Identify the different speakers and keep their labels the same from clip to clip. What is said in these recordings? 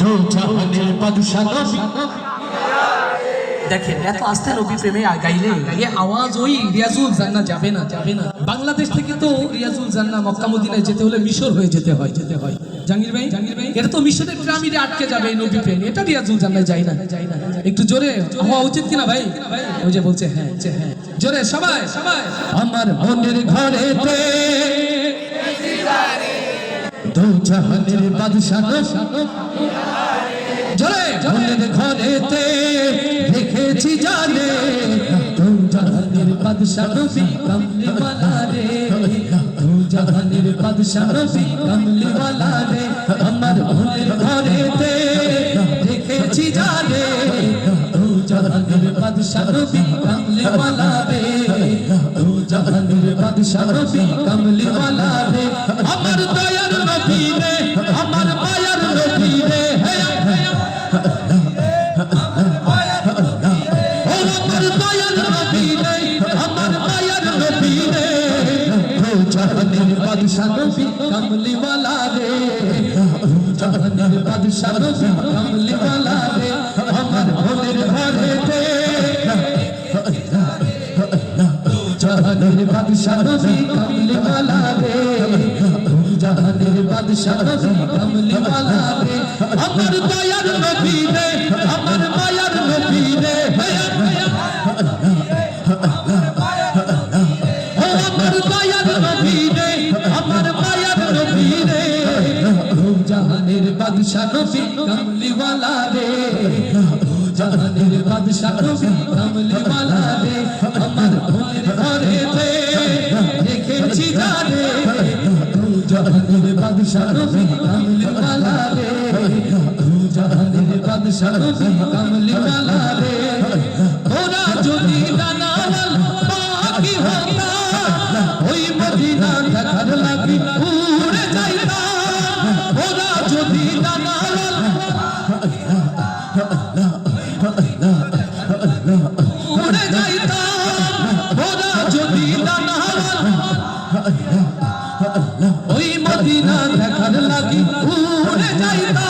Speaker 1: দো জাহানের বাদশা নবী।
Speaker 2: দেখেন এত আস্তে নবী প্রেমে গাইলে এই আওয়াজ ওই রিয়াজুল জান্নাহ যাবে না বাংলাদেশ থেকে তো রিয়াজুল জান্নাহ মক্কা মদিনায় যেতে হলে মিশর হয়ে যেতে হয় জাহাঙ্গীর ভাই এটা তো মিশরের পিরামিডে আটকে যাবে এই নবী প্রেম, এটা রিয়াজুল জান্নাহ যায় না। একটু জোরে হওয়া উচিত কিনা ভাই? ওই যে বলছে হ্যাঁ জোরে সবাই
Speaker 1: আমার মনের ঘরেতে দো জাহানের বাদশা নবী।
Speaker 2: জোরে
Speaker 1: মনের ঘরেতে দেখেছি জানে দো জাহানের বাদশা নবী কামলিওয়ালা রে। দো জাহানের বাদশা নবী কামলিওয়ালা রে। আমার মনের ঘরেতে দেখেছি জানে দো জাহানের বাদশা নবী কামলিওয়ালা রে। দো জাহানের বাদশা নবী কামলিওয়ালা রে। আমার দয়ার নবী রে, আমার মায়ার নবী রে। জাহানের বাদশা নবী কামলিওয়ালা রে। জাহানের বাদশা নবী কামলিওয়ালা রে। আমার মনের ঘরেতে জাহানের বাদশা নবী কামলিওয়ালা রে। জাহানের বাদশা নবী কামলিওয়ালা রে। আমার দয়ার নবী রে, আমার মায়ার নবী রে। জাহানের বাদশা নবী কামলিওয়ালা রে। জাহানের বাদশা নবী কামলিওয়ালা রে। আমার মনের ঘরেতে দেখেছি জানে জাহানের বাদশা নবী কামলিওয়ালা রে। জাহানের বাদশা নবী কামলিওয়ালা রে। ওরা যদি ডানাওয়াল পাখি হতা ওই মদিনা দেখার লাগি উড়ে যাইতা। ওরা যদি ডানাওয়াল উড়ে যাইতা, ওরা যদি ডানাওয়াল ওই মদিনা দেখার লাগি উড়ে যাইতা।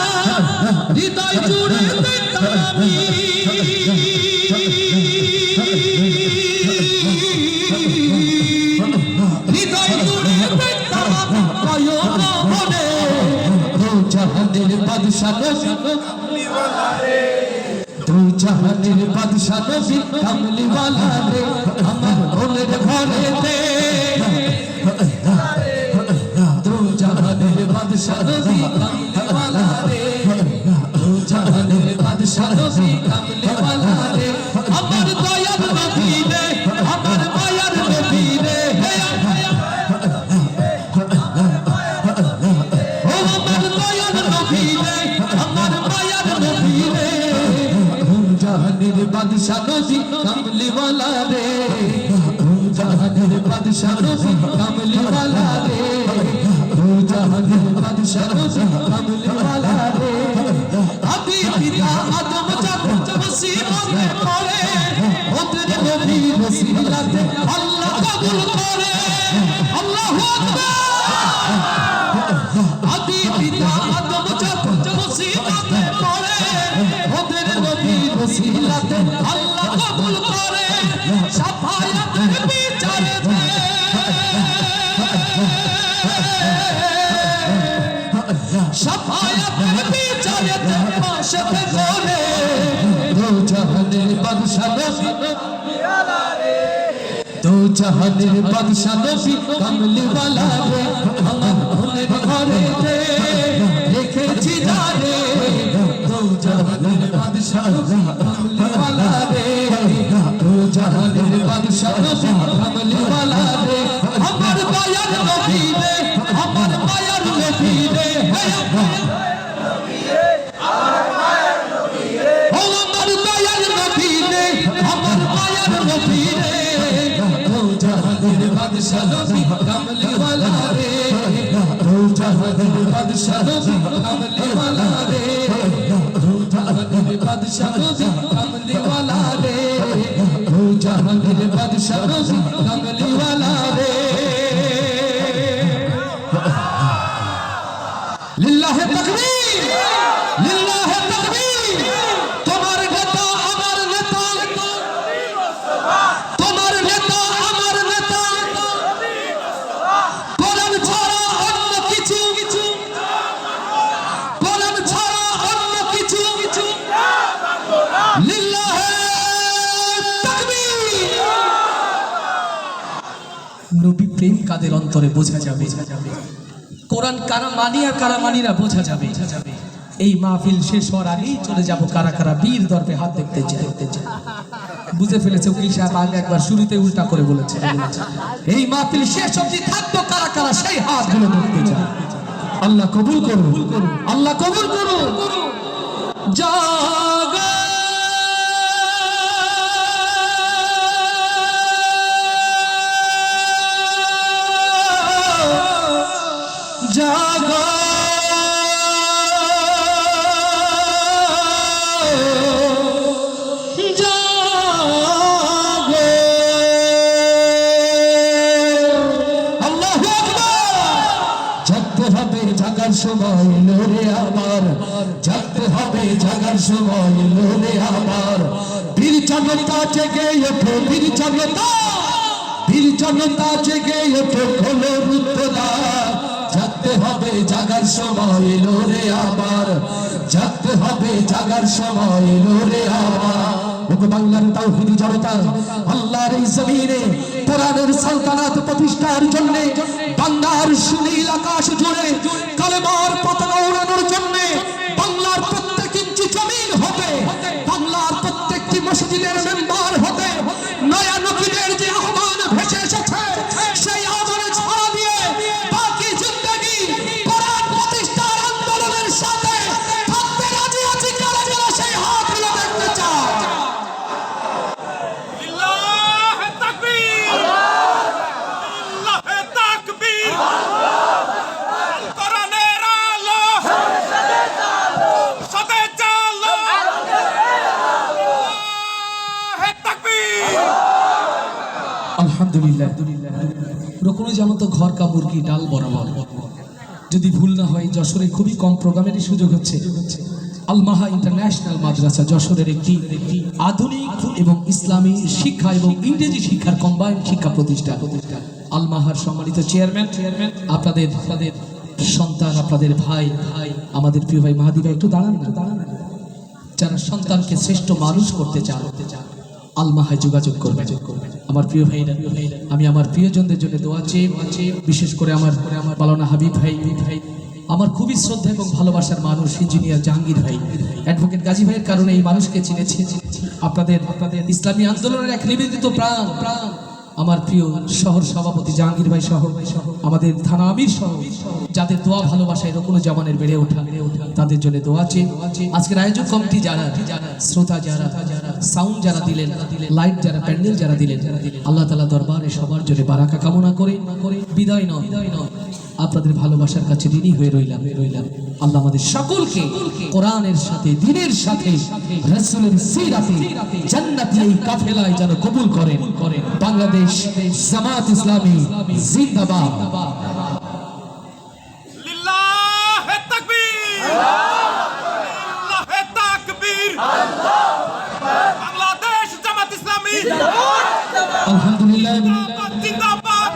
Speaker 1: হৃদয় জুড়ে দিতাম আমি হৃদয় জুড়ে দিতাম কয়ন মনে। দো জাহানের বাদশা নবী কামলিওয়ালা রে। দো জাহানের বাদশা নবী কামলিওয়ালা রে। আমার মনের ঘরেতে দো জাহানের বাদশা নবী কামলিওয়ালা রে। দো জাহানের বাদশা নবী কামলিওয়ালা রে। আমার দয়ার নবী রে, আমার মায়ার নবী রে। ও আমার দয়ার নবী রে, আমার মায়ার নবী রে। জাহানের বাদশা নবী কামলিওয়ালা রে। জাহানের বাদশা নবী কামলিওয়ালা রে। জাহানের বাদশা নবী কামলিওয়ালা রে। আদি পিতা আদম যখন মুসিবতে পড়ে ওদের নবী ওসিলাতে আল্লাহ কবুল করে। আল্লাহু আকবার। আদি পিতা আদম যখন মুসিবতে পড়ে ওদের নবী ওসিলাতে আল্লাহ কবুল করে। শাফায়াতের বিচারে শাফায়াতের বিচারে পাশে করে। দো জাহানের বাদশা নবী কামলিওয়ালা রে। দো জাহানের বাদশা নবী কামলিওয়ালা রে। আমার মনের ঘরেতে দেখেছি জানে দো জাহানের বাদশা নবী কামলিওয়ালা রে। দো জাহানের বাদশা নবী কামলিওয়ালা রে। আমার দয়ার নবী রে, আমার মায়ার নবী রে। বাদশা নবী কামলিওয়ালা রে। দো জাহানের বাদশা নবী কামলিওয়ালা রে। দো জাহানের বাদশা নবী কামলিওয়ালা রে। দো জাহানের বাদশা নবী কামলিওয়ালা রে। লিল্লাহে তাকবীর, লিল্লাহে
Speaker 2: প্রেম কাদের অন্তরে বোঝা যাবে। কোরআন কারা মানি আর কারা মানি না বোঝা যাবে। এই মাহফিল শেষ হওয়ার আগেই চলে যাব কারা কারা বীর দর্পে হাত দেখতে চাই। বুঝে ফেলেছে উকিল সাহেব, আগে একবার শুরুতে উল্টা করে বলেছে। এই মাহফিল শেষ অবধি থাকবো কারা কারা সেই হাতগুলো দেখতে চাই। আল্লাহ কবুল করুন, আল্লাহ কবুল করুন। জাগো জাগো জাগার সময় এলো রে আমার, জাগতে হবে জাগার সময় এলো রে আমার। বীর জনতা জেগে ওঠো, বীর জনতা, বীর জনতা জেগে ওঠো, খোলো রুদ্ধদ্বার। জাগতে হবে জাগার সময় এলো রে আমার, জাগতে হবে জাগার সময় এলো রে আমার। বাংলার তাওহীদি জনতা আল্লাহর এই জমিনে কোরআনের সালতানাত প্রতিষ্ঠার জন্য, বাংলার সুনীল আকাশ জুড়ে কালেমার পতাকা উড়ানোর জন্য, বাংলার প্রত্যেক ইঞ্চি জমিন হতে, বাংলার প্রত্যেকটি মসজিদের মেম্বার হতে নয়া নবীদের যে আহ্বান ভেসে এসেছে, সেই আহ্বানে সাড়া দিয়ে বাকি জিন্দেগি কোরআন প্রতিষ্ঠার আন্দোলনের সাথে থাকতে রাজি আছি। কারা যারা সেই হাতগুলো দেখতে চায়? আলহামদুলিল্লাহ। রকম যেমন তো ঘর কা মুরগি ডাল বরাবর। যদি ভুল না হয় যশোরে খুবই কম প্রোগ্রামেরই সুযোগ হচ্ছে। আল মাহা ইন্টারন্যাশনাল মাদ্রাসা যশোরের একটি আধুনিক এবং ইসলামী শিক্ষা এবং ইংরেজি শিক্ষার কম্বাইন্ড শিক্ষা প্রতিষ্ঠান। আল মাহার সম্মানিত চেয়ারম্যান, আপনাদের সন্তান, আপনাদের ভাই, আমাদের প্রিয় ভাই মাহাদি ভাই, একটু দাঁড়ান না। যারা সন্তানকে শ্রেষ্ঠ মানুষ করতে চান আল মাহায় যোগাযোগ করবে। আমার প্রিয় ভাইরা, আমি আমার প্রিয়জনদের জন্য দোয়া চেয়ে, বিশেষ করে আমার পালনা হাবিব ভাই, আমার খুবই শ্রদ্ধা এবং ভালোবাসার মানুষ ইঞ্জিনিয়ার জাহাঙ্গীর ভাই, অ্যাডভোকেট গাজী ভাইয়ের কারণে এই মানুষকে চিনেছি। আপনাদের ইসলামী আন্দোলনের এক নিবেদিত প্রাণ আমার প্রিয় শহর সভাপতি জাহাঙ্গীর ভাই সহ আমাদের থানা আমির সহ যাদের দোয়া ভালোবাসায় রকুনুল জামানের বেড়ে ওঠা, তাদের জন্য দোয়া চেয়ে আজকের আয়োজক কমিটি যারা, শ্রোতা যারা, সাউন্ড যারা দিলেন, লাইট যারা, প্যান্ডেল যারা দিলেন, আল্লাহ তাআলা দরবারে সবার জন্য বারাকা কামনা করে বিদায় নয়, আপনাদের ভালোবাসার কাছে ঋণী হয়ে রইলাম। আল্লাহ আমাদের সকলকে কোরআনের সাথে, দ্বীনের সাথে, রাসূলের সিরাতে জান্নাতি এই কাফেলায় যেন কবুল করেন। বাংলাদেশ জামাত ইসলামী জিন্দাবাদ।
Speaker 3: লিল্লাহে তাকবীর, লিল্লাহে তাকবীর, বাংলাদেশ জামাত ইসলামী
Speaker 2: আলহামদুলিল্লাহ।
Speaker 3: জিন্দাবাদ।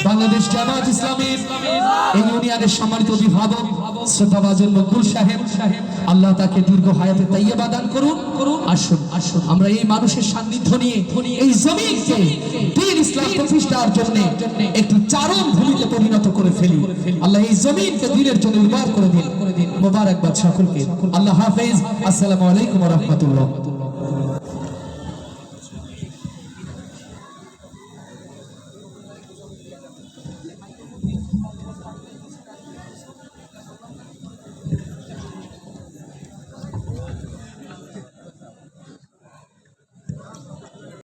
Speaker 2: বাংলাদেশ জামাত ইসলামী এই ইউনিয়নের সম্মানিত অভিভাবক শ্রোতাভাজন মকবুল সাহেব, আল্লাহ তাকে দীর্ঘ হায়াতে তাইয়্যিবা দান করুন। আসুন আমরা এই মানুষের সান্নিধ্য নিয়ে এই জমিনকে দ্বীন ইসলাম প্রতিষ্ঠার জন্য একটি চারণ ভূমিতে পরিণত করে ফেলি। আল্লাহ এই জমিনকে দ্বীনের জন্য উর্বর করে দিন। মোবারকবাদ সকলকে। আল্লাহ হাফেজ। আসসালামু আলাইকুম ওয়া রাহমাতুল্লাহ।